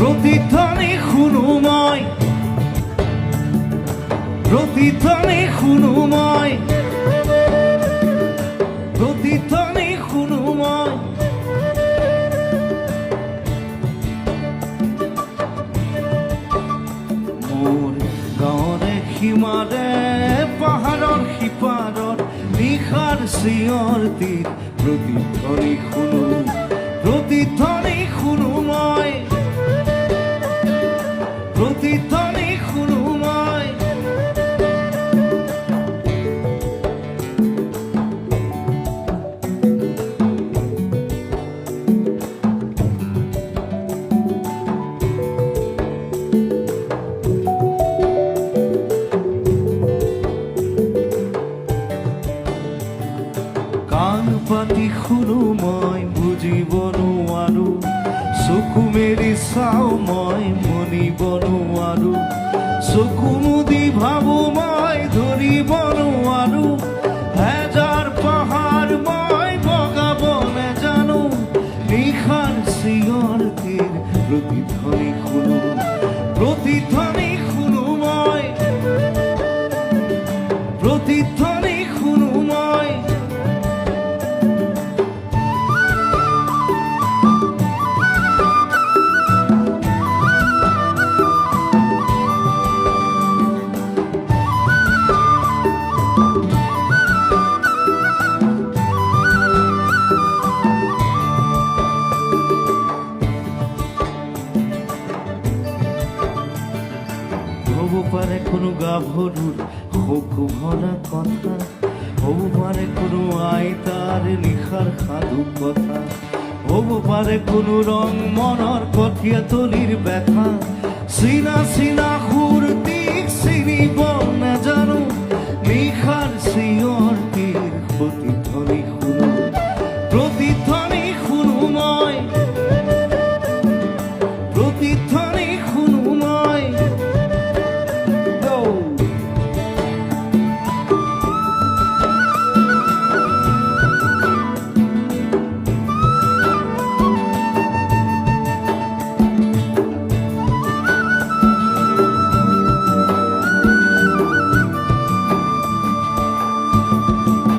প্ৰতিধ্বনি খুনুময়, প্ৰতিধ্বনি খুনুময়, প্ৰতিধ্বনি খুনুময়। মোৰ গাঁৱৰে সীমাৰে পাহাৰৰ সিপাৰত নিশাৰ চিঞৰ তীৰ প্ৰতিধ্বনি শুনো, প্ৰতিধ্বনি শুনো মই, প্ৰতিধ্বনি শুনো মই। কাণ পাতি শুনো মই বুজিব নোৱাৰো, চকু মেলি চাওঁ মই মনিব নোৱাৰো, চকু মুদি ভাবো মই ধৰিব নোৱাৰো। হেজাৰ পাহাৰ মই বগাব নেজানো, নিশাৰ চিঞৰ তীৰ প্ৰতিধ্বনি শুনো, প্ৰতিধ্বনি শুনো মই, প্ৰতিধ্বনি শুনো মই। হ'ব পাৰে কোনো গাভৰুৰ শোক ভৰা কথা, হ'ব পাৰে কোনো আইতাৰ নিশাৰ সাধু কথা, হ'ব পাৰে কোনো ৰং মনৰ কঠীয়া তলিৰ ব্যথা, চিনা চিনা সুৰটিক চিনি